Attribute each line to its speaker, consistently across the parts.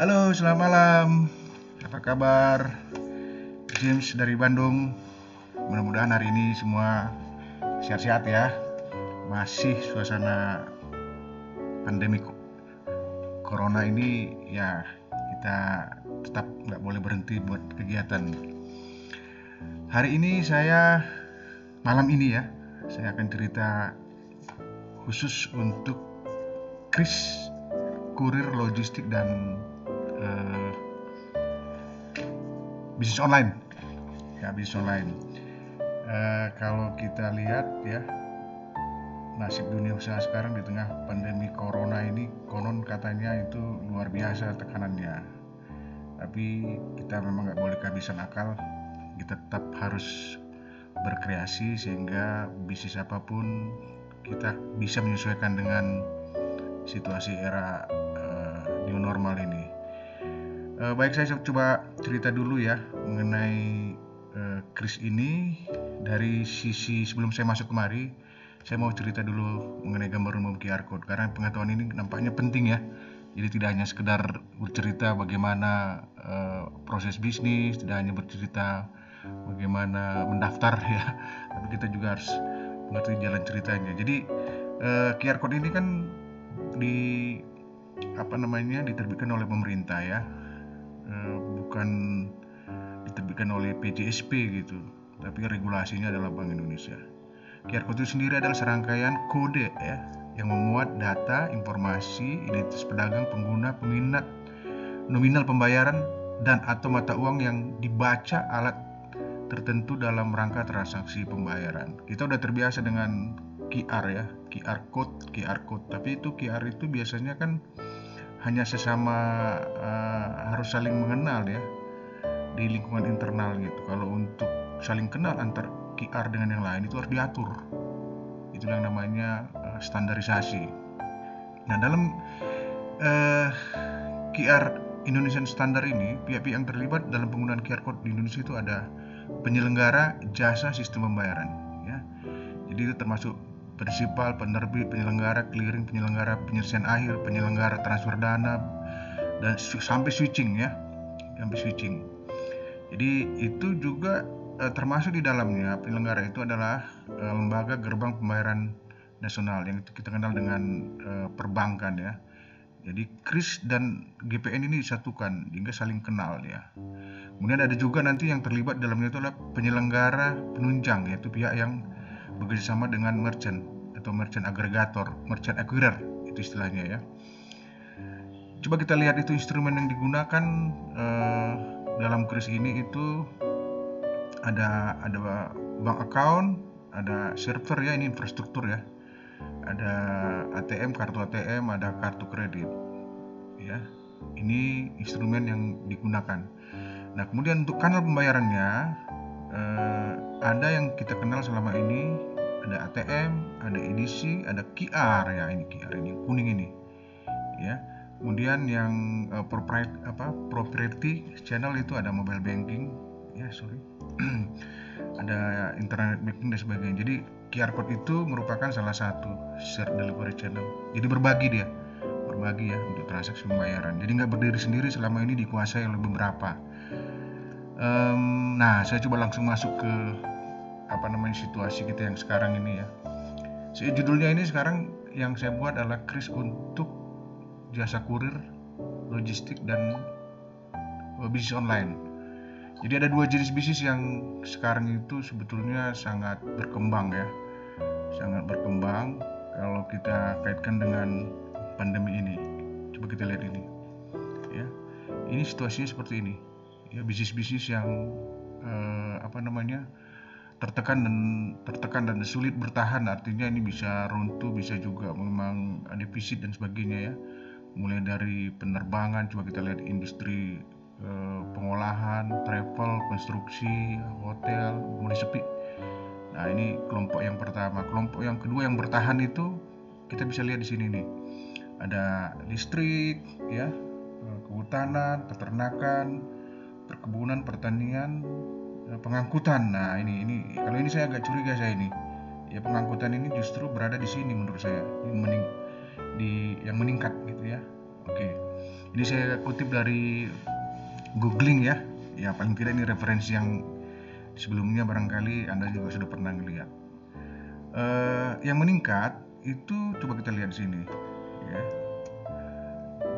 Speaker 1: Halo, selamat malam. Apa kabar? James dari Bandung. Mudah-mudahan hari ini semua sehat-sehat ya. Masih suasana pandemi corona ini ya, kita tetap nggak boleh berhenti buat kegiatan. Hari ini malam ini ya, saya akan cerita khusus untuk Kris kurir logistik dan bisnis online. Ya, bisnis online. Kalau kita lihat ya, nasib dunia usaha sekarang di tengah pandemi corona ini, konon katanya itu luar biasa tekanannya. Tapi kita memang nggak boleh kehabisan akal. Kita tetap harus berkreasi sehingga bisnis apapun kita bisa menyesuaikan dengan situasi era new normal ini. Baik, saya coba cerita dulu ya mengenai Kris ini dari sisi sebelum saya masuk kemari. Saya mau cerita dulu mengenai gambar umum QR Code karena pengetahuan ini nampaknya penting ya. Jadi tidak hanya sekedar bercerita bagaimana proses bisnis, tidak hanya bercerita bagaimana mendaftar ya, tapi kita juga harus mengerti jalan ceritanya. Jadi QR Code ini kan diterbitkan oleh pemerintah ya, bukan diterbitkan oleh PJSP gitu, tapi regulasinya adalah Bank Indonesia. QR Code itu sendiri adalah serangkaian kode ya, yang memuat data, informasi, identitas pedagang, pengguna, peminat, nominal pembayaran, dan atau mata uang yang dibaca alat tertentu dalam rangka transaksi pembayaran. Kita udah terbiasa dengan QR ya, QR code, tapi itu QR itu biasanya kan hanya sesama harus saling mengenal ya di lingkungan internal gitu. Kalau untuk saling kenal antar QR dengan yang lain itu harus diatur. Itu yang namanya standarisasi. Nah, dalam QR Indonesian Standard ini, pihak-pihak yang terlibat dalam penggunaan QR Code di Indonesia itu ada penyelenggara jasa sistem pembayaran ya. Jadi itu termasuk prinsipal, penerbit, penyelenggara clearing, penyelenggara penyelesaian akhir, penyelenggara transfer dana, dan sampai switching ya, sampai switching. Jadi itu juga termasuk di dalamnya penyelenggara itu adalah lembaga gerbang pembayaran nasional yang kita kenal dengan perbankan ya. Jadi Kris dan GPN ini disatukan hingga saling kenal ya. Kemudian ada juga nanti yang terlibat dalamnya itu adalah penyelenggara penunjang, yaitu pihak yang bekerjasama dengan merchant atau merchant agregator, merchant acquirer itu istilahnya ya. Coba kita lihat itu instrumen yang digunakan dalam Kris ini itu ada bank account, ada server ya, ini infrastruktur ya, ada ATM, kartu ATM, ada kartu kredit ya. Ini instrumen yang digunakan. Nah, kemudian untuk kanal pembayarannya ada yang kita kenal selama ini, ada ATM, ada EDC, ada QR ya, ini QR ini kuning ini ya. Kemudian yang proprietary channel itu ada mobile banking ya, ada internet banking dan sebagainya. Jadi QR code itu merupakan salah satu shared delivery channel. Jadi berbagi ya untuk transaksi pembayaran. Jadi nggak berdiri sendiri, selama ini dikuasai oleh beberapa. Nah, saya coba langsung masuk ke situasi kita yang sekarang ini ya. Judulnya ini sekarang yang saya buat adalah Kris untuk jasa kurir, logistik, dan bisnis online. Jadi ada dua jenis bisnis yang sekarang itu sebetulnya sangat berkembang ya, sangat berkembang kalau kita kaitkan dengan pandemi ini. Coba kita lihat ini ya. Ini situasinya seperti ini ya, bisnis-bisnis yang tertekan dan sulit bertahan, artinya ini bisa runtuh, bisa juga memang ada defisit dan sebagainya ya. Mulai dari penerbangan, coba kita lihat industri pengolahan, travel, konstruksi, hotel mulai sepi. Nah, ini kelompok yang pertama. Kelompok yang kedua yang bertahan itu kita bisa lihat di sini nih. Ada listrik ya, kehutanan, peternakan, perkebunan, pertanian, pengangkutan. Nah, ini kalau ini saya agak curiga saya ini. Ya, pengangkutan ini justru berada di sini menurut saya. Yang meningkat gitu ya. Oke. Ini saya kutip dari googling ya. Ya paling tidak ini referensi yang sebelumnya barangkali Anda juga sudah pernah lihat. Yang meningkat itu coba kita lihat di sini ya.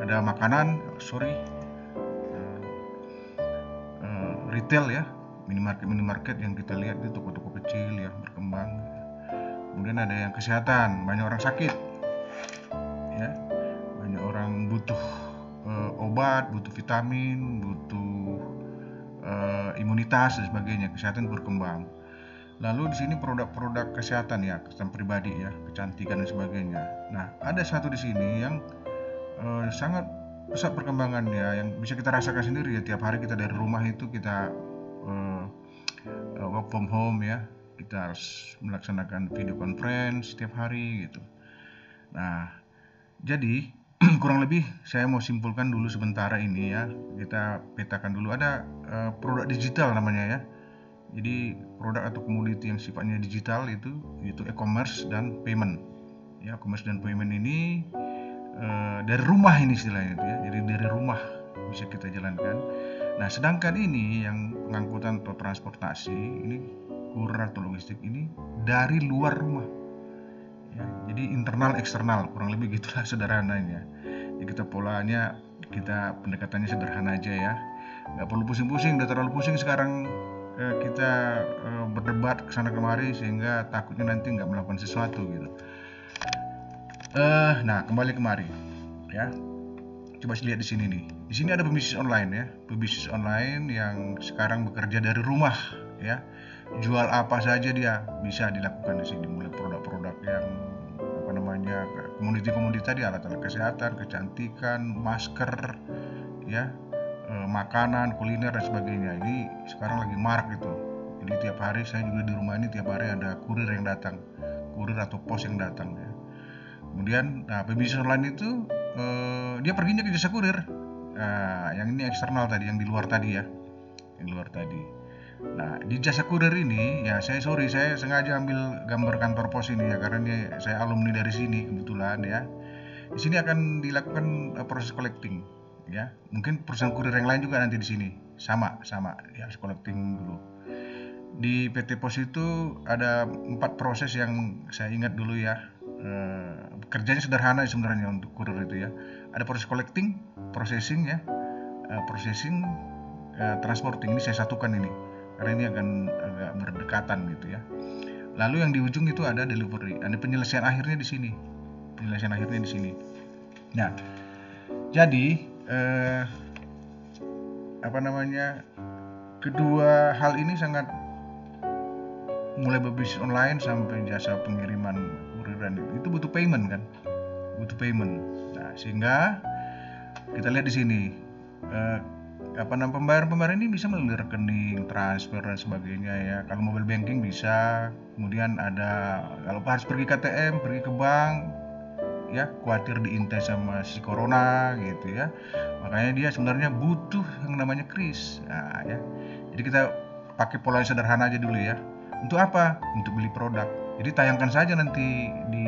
Speaker 1: Ada makanan, retail ya, minimarket yang kita lihat itu toko-toko kecil yang berkembang. Kemudian ada yang kesehatan, banyak orang sakit ya, banyak orang butuh obat, butuh vitamin, butuh imunitas dan sebagainya. Kesehatan berkembang. Lalu di sini produk-produk kesehatan ya, kesehatan pribadi ya, kecantikan dan sebagainya. Nah, ada satu di sini yang sangat pesat perkembangannya, yang bisa kita rasakan sendiri ya. Tiap hari kita dari rumah itu kita work from home ya, kita harus melaksanakan video conference setiap hari gitu. Nah, jadi kurang lebih saya mau simpulkan dulu sementara ini ya, kita petakan dulu. Ada produk digital namanya ya. Jadi produk atau komoditi yang sifatnya digital itu e-commerce dan payment. Ya, e-commerce dan payment ini dari rumah ini istilahnya itu ya. Jadi dari rumah bisa kita jalankan. Nah, sedangkan ini yang pengangkutan atau transportasi ini, kurir atau logistik ini dari luar rumah. Ya, jadi internal eksternal kurang lebih gitulah sederhananya. Jadi kita polanya, kita pendekatannya sederhana aja ya. Nggak perlu pusing-pusing, udah terlalu pusing sekarang kita berdebat kesana kemari sehingga takutnya nanti nggak melakukan sesuatu gitu. Nah, kembali kemari ya. Coba lihat di sini nih. Di sini ada pebisnis online ya, pebisnis online yang sekarang bekerja dari rumah ya. Jual apa saja dia bisa dilakukan di sini, mulai produk-produk yang komoditi-komoditi tadi, alat-alat kesehatan, kecantikan, masker ya, makanan, kuliner dan sebagainya. Ini sekarang lagi marak gitu. Jadi tiap hari saya juga di rumah ini tiap hari ada kurir yang datang, kurir atau pos yang datang ya. Kemudian, nah pebisnis online itu dia perginya ke jasa kurir. Nah, yang ini eksternal tadi, yang di luar tadi ya, yang luar tadi. Nah, di jasa kurir ini ya, saya sengaja ambil gambar kantor pos ini ya, karena ini saya alumni dari sini kebetulan ya. Di sini akan dilakukan proses collecting ya. Mungkin perusahaan kurir yang lain juga nanti di sini sama ya, harus collecting dulu. Di PT Pos itu ada 4 proses yang saya ingat dulu ya. Kerjanya sederhana sebenarnya untuk kurir itu ya. Ada proses collecting, processing ya, transporting. Ini saya satukan ini karena ini akan agak berdekatan gitu ya. Lalu yang di ujung itu ada delivery. Ada penyelesaian akhirnya di sini. Nah, jadi kedua hal ini sangat, mulai berbisnis online sampai jasa pengiriman kuriran itu butuh payment kan, Nah, sehingga kita lihat di sini pembayaran ini bisa melalui rekening, transfer dan sebagainya ya. Kalau mobile banking bisa. Kemudian ada kalau harus pergi ke ATM, pergi ke bank ya, khawatir diintai sama si corona gitu ya. Makanya dia sebenarnya butuh yang namanya kris. Nah, ya. Jadi kita pakai pola yang sederhana aja dulu ya. Untuk apa? Untuk beli produk. Jadi tayangkan saja nanti di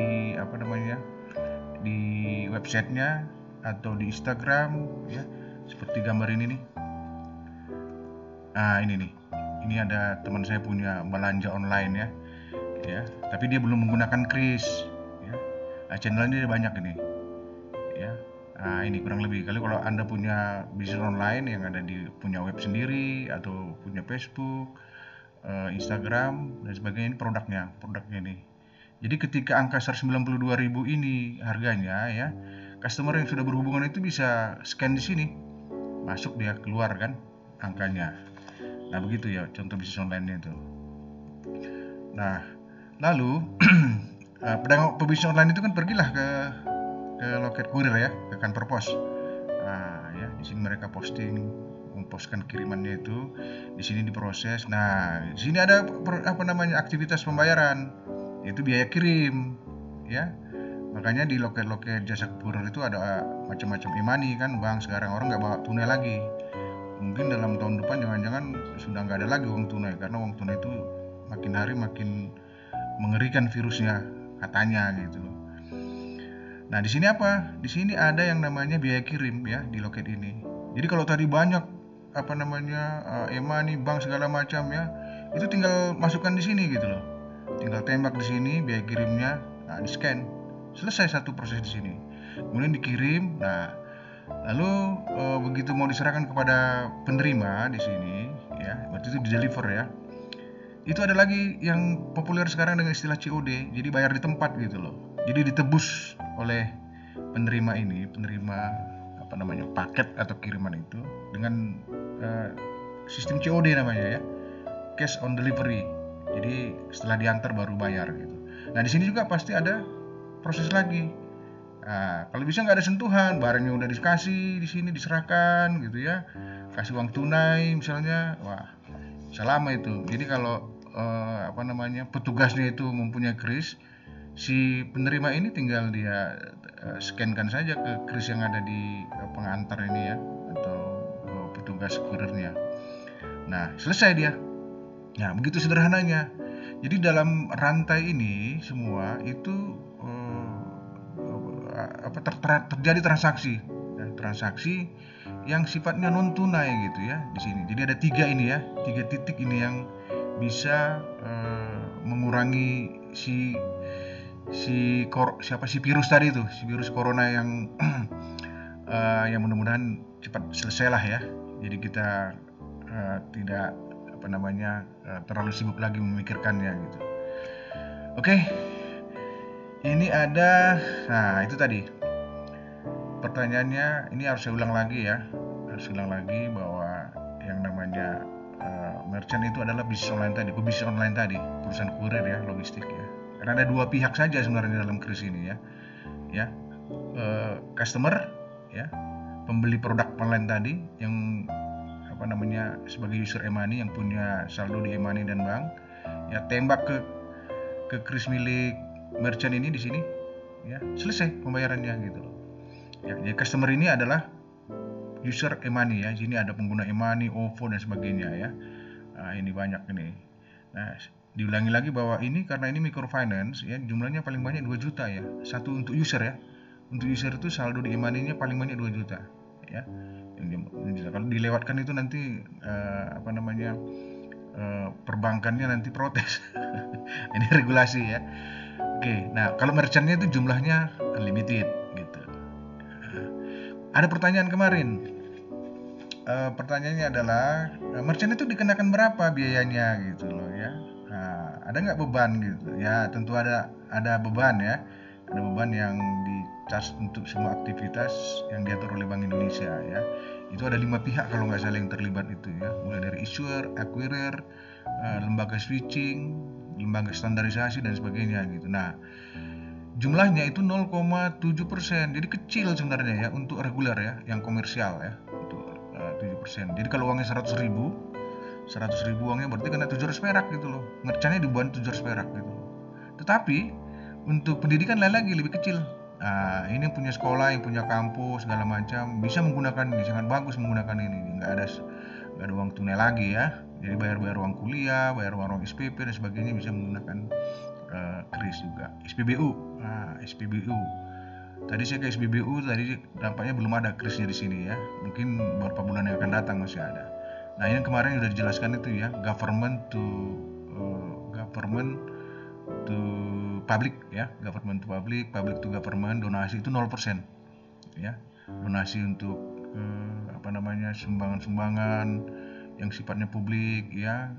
Speaker 1: di websitenya atau di Instagram ya, seperti gambar ini nih. Nah, ini nih. Ini ada teman saya punya belanja online ya. Tapi dia belum menggunakan kris ya. Nah, channelnya dia banyak ini. Ya. Nah, ini kurang lebih. Kalau Anda punya bisnis online yang ada punya web sendiri atau punya Facebook, Instagram dan sebagainya, ini produknya nih. Jadi ketika angka 192.000 ini harganya ya, customer yang sudah berhubungan itu bisa scan di sini, masuk dia keluar kan angkanya. Nah, begitu ya contoh bisnis online itu. Nah, lalu pedagang pebisnis online itu kan pergilah ke loket kurir ya, ke kantor pos. Nah, ya di sini mereka memposkan kirimannya itu, di sini diproses. Nah, di sini ada aktivitas pembayaran, yaitu biaya kirim ya. Makanya di loket-loket jasa kurir itu ada macam-macam e-money kan, bank sekarang orang nggak bawa tunai lagi. Mungkin dalam tahun depan jangan-jangan sudah nggak ada lagi uang tunai, karena uang tunai itu makin hari makin mengerikan virusnya katanya gitu. Nah, di sini apa? Di sini ada yang namanya biaya kirim ya di loket ini. Jadi kalau tadi banyak e-money, bank segala macam ya, itu tinggal masukkan di sini gitu loh. Tinggal tembak di sini biaya kirimnya, nah di scan. Selesai satu proses di sini. Kemudian dikirim. Nah, lalu begitu mau diserahkan kepada penerima di sini ya, waktu itu di deliver ya. Itu ada lagi yang populer sekarang dengan istilah COD, jadi bayar di tempat gitu loh. Jadi ditebus oleh penerima paket atau kiriman itu dengan sistem COD namanya ya, cash on delivery. Jadi setelah diantar baru bayar gitu. Nah di sini juga pasti ada proses lagi. Nah, kalau bisa nggak ada sentuhan, barangnya udah dikasih di sini diserahkan gitu ya, kasih uang tunai misalnya, wah bisa lama itu. Jadi kalau petugasnya itu mempunyai kris, si penerima ini tinggal dia scankan saja ke kris yang ada di pengantar ini ya, atau petugas kurirnya. Nah selesai dia. Nah begitu sederhananya. Jadi dalam rantai ini semua itu terjadi transaksi yang sifatnya non tunai gitu ya di sini. Jadi ada tiga titik ini yang bisa mengurangi si virus tadi itu, si virus corona yang yang mudah-mudahan cepat selesai lah ya. Jadi kita tidak terlalu sibuk lagi memikirkannya gitu. Oke. Ini ada, nah itu tadi pertanyaannya, ini harus saya ulang lagi bahwa yang namanya merchant itu adalah bisnis online tadi, perusahaan kurir ya, logistik ya. Karena ada dua pihak saja sebenarnya dalam kris ini ya, customer ya, pembeli produk online tadi yang sebagai user e-money yang punya saldo di e-money dan bank ya, tembak ke kris milik merchant ini di sini ya, selesai pembayarannya gitu loh. Ya, jadi customer ini adalah user e-money ya. Sini ada pengguna e-money, OVO dan sebagainya ya. Nah, ini banyak ini. Nah, diulangi lagi bahwa ini karena ini microfinance ya, jumlahnya paling banyak 2 juta ya. Satu untuk user ya. Untuk user itu saldo di e-money-nya paling banyak 2 juta ya. Kalau dilewatkan itu nanti perbankannya nanti protes. Ini regulasi ya. Oke, nah kalau merchantnya itu jumlahnya unlimited gitu. Ada pertanyaan kemarin. Pertanyaannya adalah merchant itu dikenakan berapa biayanya gitu loh ya. Nah, ada nggak beban gitu? Ya tentu ada beban ya. Ada beban yang di-charge untuk semua aktivitas yang diatur oleh Bank Indonesia ya. Itu ada 5 pihak kalau nggak salah yang terlibat itu ya. Mulai dari issuer, acquirer, lembaga switching, lembaga standarisasi dan sebagainya gitu. Nah, jumlahnya itu 0,7%. Jadi kecil sebenarnya ya untuk reguler ya, yang komersial ya, untuk 7%. Jadi kalau uangnya 100 ribu uangnya berarti kena 700 perak gitu loh. Merchantnya dibuat 700 perak gitu loh. Tetapi untuk pendidikan lain lagi lebih kecil. Nah, ini yang punya sekolah, yang punya kampus segala macam bisa menggunakan ini, sangat bagus menggunakan ini. Nggak ada uang tunai lagi ya. Jadi bayar uang kuliah, bayar uang SPP dan sebagainya bisa menggunakan kris juga. SPBU. Nah, SPBU. Tadi saya ke SPBU, tadi dampaknya belum ada krisnya di sini ya. Mungkin beberapa bulan yang akan datang masih ada. Nah, ini kemarin sudah dijelaskan itu ya, government to public ya, government to public, public to government, donasi itu 0% ya. Donasi untuk sumbangan-sumbangan yang sifatnya publik ya,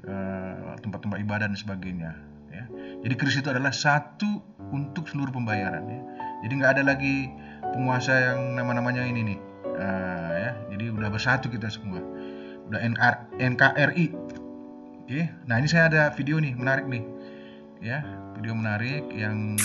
Speaker 1: tempat-tempat ibadah dan sebagainya ya. Jadi kris itu adalah satu untuk seluruh pembayaran ya. Jadi nggak ada lagi penguasa yang nama-namanya ini nih ya. Jadi udah bersatu kita semua, udah NKRI. Oke. Nah ini saya ada video nih menarik nih ya, video menarik yang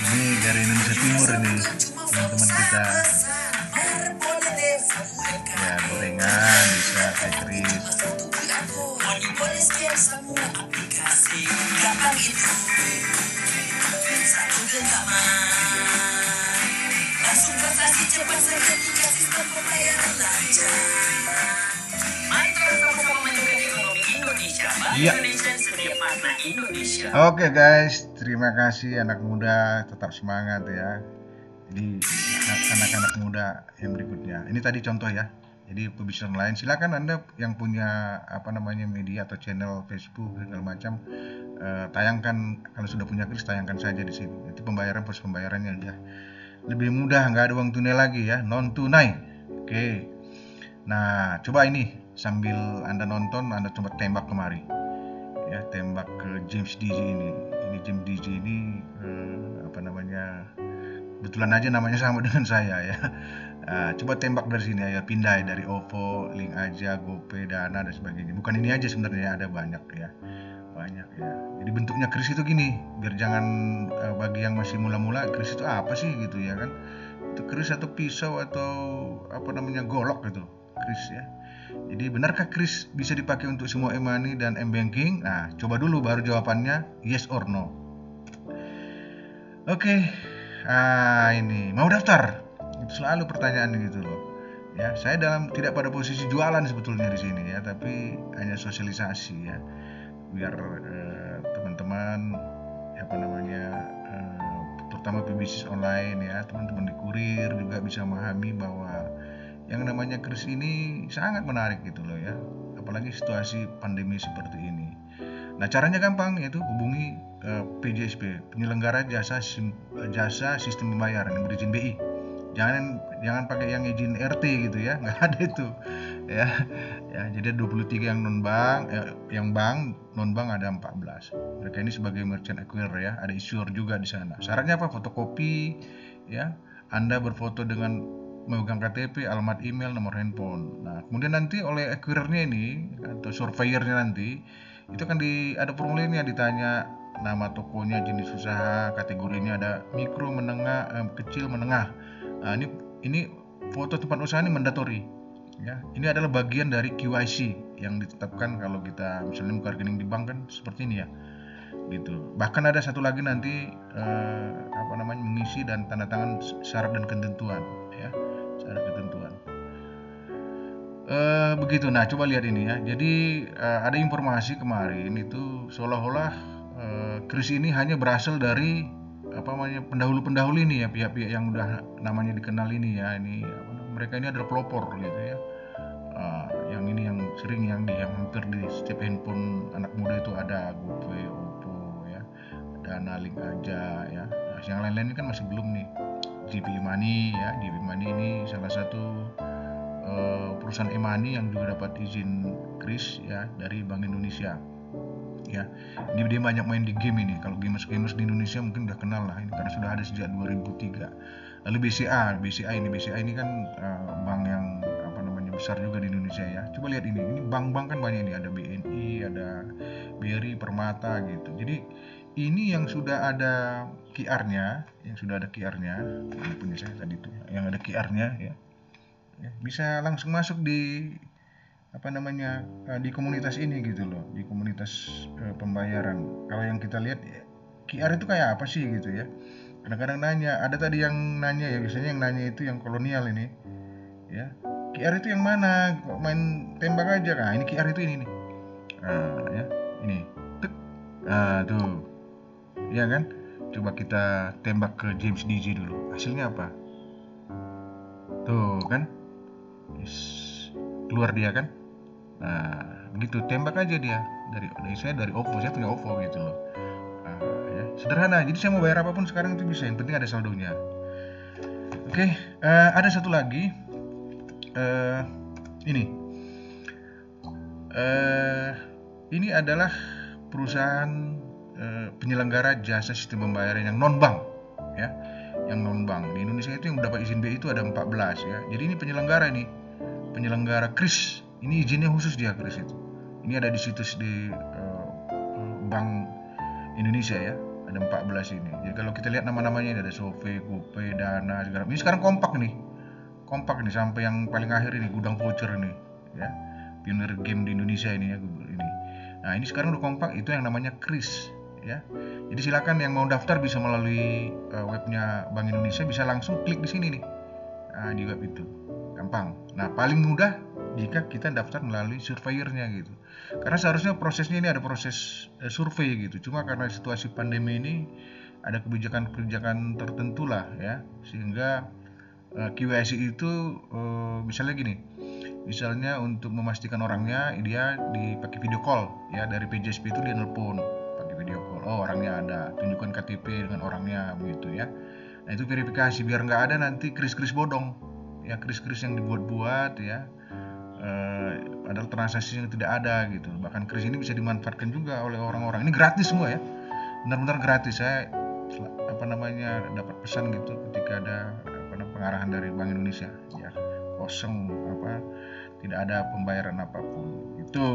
Speaker 1: ini dari Indonesia Timur ini teman-teman kita. Ya, gorengan bisa kayak Kris. Iya. Oke guys, terima kasih anak muda, tetap semangat ya. Jadi anak-anak muda yang berikutnya. Ini tadi contoh ya. Jadi publisher lain, silakan Anda yang punya media atau channel Facebook segala macam, tayangkan. Kalau sudah punya Kris, tayangkan saja di sini. Itu proses pembayarannya ya lebih mudah, nggak ada uang tunai lagi ya, non tunai. Oke. Nah, coba ini sambil Anda nonton, Anda coba tembak kemari. Ya, tembak ke James DJ ini. Ini James DJ ini kebetulan aja namanya sama dengan saya ya. Coba tembak dari sini ya, pindah dari OVO, link aja, GoPay, Dana dan sebagainya. Bukan ini aja sebenarnya, ada banyak ya. Jadi bentuknya Kris itu gini, biar jangan bagi yang masih mula-mula, Kris itu apa sih gitu ya kan? Itu Kris atau pisau atau golok gitu, Kris ya. Jadi benarkah Kris bisa dipakai untuk semua e-money dan m-banking? Nah, coba dulu baru jawabannya yes or no. Oke. Ini mau daftar? Itu selalu pertanyaan gitu loh. Ya, saya tidak pada posisi jualan sebetulnya di sini ya, tapi hanya sosialisasi ya. Biar teman-teman terutama pebisnis online ya, teman-teman di kurir juga bisa memahami bahwa yang namanya Kris ini sangat menarik gitu loh ya, apalagi situasi pandemi seperti ini. Nah, caranya gampang, yaitu hubungi PJSP, penyelenggara jasa sistem pembayaran yang berizin BI. Jangan pakai yang izin RT gitu ya, nggak ada itu ya. Jadi 23 yang non-bank, yang bank, non-bank ada 14. Mereka ini sebagai merchant acquirer ya, ada issuer juga di sana. Syaratnya apa? Fotokopi ya, Anda berfoto dengan memegang KTP, alamat email, nomor handphone. Nah, kemudian nanti oleh acquirernya ini atau surveyornya nanti itu kan ada formulirnya, ditanya nama tokonya, jenis usaha, kategorinya ada mikro, menengah, kecil, menengah. Nah, ini foto tempat usaha ini mandatory ya. Ini adalah bagian dari KYC yang ditetapkan kalau kita misalnya buka rekening di bank kan seperti ini ya gitu. Bahkan ada satu lagi nanti mengisi dan tanda tangan syarat dan ketentuan ya, syarat ketentuan. Begitu. Nah, coba lihat ini ya. Jadi ada informasi kemarin itu seolah-olah Kris ini hanya berasal dari pendahulu-pendahulu ini ya, pihak-pihak yang udah namanya dikenal ini ya. Ini mereka ini adalah pelopor gitu ya. Yang ini yang sering yang hampir di setiap handphone anak muda itu ada GoPay, OVO ya, Dana, link aja ya. Nah, yang lain-lain ini kan masih belum nih. JP Money ya, JP Money ini salah satu perusahaan e-money yang juga dapat izin Kris ya dari Bank Indonesia. Ya, ini dia banyak main di game ini. Kalau gamers di Indonesia mungkin udah kenal lah ini karena sudah ada sejak 2003. Lalu BCA ini kan bank yang besar juga di Indonesia ya. Coba lihat ini bank-bank kan banyak nih, ada BNI, ada BRI, Permata gitu. Jadi ini yang sudah ada QR-nya, ini punya saya tadi tuh, yang ada QR-nya ya. Bisa langsung masuk di di komunitas ini gitu loh, di komunitas pembayaran. Kalau yang kita lihat QR itu kayak apa sih gitu ya. Kadang-kadang nanya, ada tadi yang nanya ya, biasanya yang nanya itu yang kolonial ini ya. QR itu yang mana? Kok main tembak aja? Nah, ini QR itu ini nih. Ya, ini. Tuk. Tuh. Ya kan? Coba kita tembak ke James DJ dulu. Hasilnya apa? Tuh kan? Keluar dia kan? Nah, begitu, tembak aja dia. Dari OVO, saya punya OVO gitu loh. Ya, sederhana. Jadi saya mau bayar apapun sekarang itu bisa. Yang penting ada saldonya. Oke, ada satu lagi. Ini adalah perusahaan penyelenggara jasa sistem pembayaran yang non-bank ya, yang non-bank di Indonesia itu yang mendapat izin BI itu ada 14 ya. Jadi ini penyelenggara Kris, ini izinnya khusus dia Kris itu. Ini ada di situs di Bank Indonesia ya, Ada 14 ini. Jadi kalau kita lihat nama-namanya ini ada Sove, Gope, Dana, segala. Ini sekarang kompak nih sampai yang paling akhir ini Gudang Voucher ini, ya, pionir game di Indonesia ini ya, ini. Nah ini sekarang udah kompak, itu yang namanya Kris, ya. Jadi silakan yang mau daftar bisa melalui webnya Bank Indonesia, bisa langsung klik di sini nih, nah, di web itu, gampang. Nah paling mudah jika kita daftar melalui surveyornya gitu, karena seharusnya prosesnya ini ada proses survei gitu, cuma karena situasi pandemi ini ada kebijakan-kebijakan tertentu lah ya, sehingga KYC itu misalnya gini, misalnya untuk memastikan orangnya dia dipakai video call ya, dari PJSP itu dia nelpon pakai video call, oh orangnya ada, tunjukkan KTP dengan orangnya begitu ya. Nah itu verifikasi biar nggak ada nanti kris-kris bodong ya, kris-kris yang dibuat-buat ya, padahal transaksi yang tidak ada gitu. Bahkan kris ini bisa dimanfaatkan juga oleh orang-orang, ini gratis semua ya, benar-benar gratis. Saya dapat pesan gitu ketika ada pengarahan dari Bank Indonesia ya, kosong tidak ada pembayaran apapun itu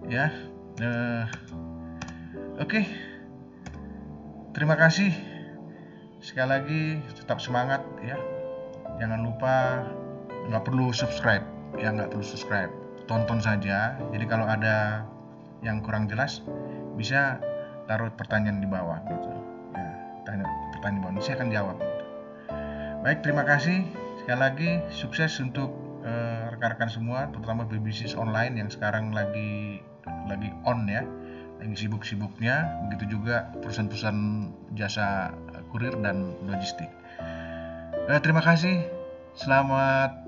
Speaker 1: ya. Oke. Terima kasih sekali lagi, tetap semangat ya, jangan lupa nggak perlu subscribe, tonton saja. Jadi kalau ada yang kurang jelas bisa taruh pertanyaan di bawah gitu ya, tanya pertanyaan di bawah, saya akan jawab. Baik, terima kasih sekali lagi, sukses untuk rekan-rekan semua, terutama berbisnis online yang sekarang lagi on ya, lagi sibuk-sibuknya. Begitu juga perusahaan-perusahaan jasa kurir dan logistik. Terima kasih, selamat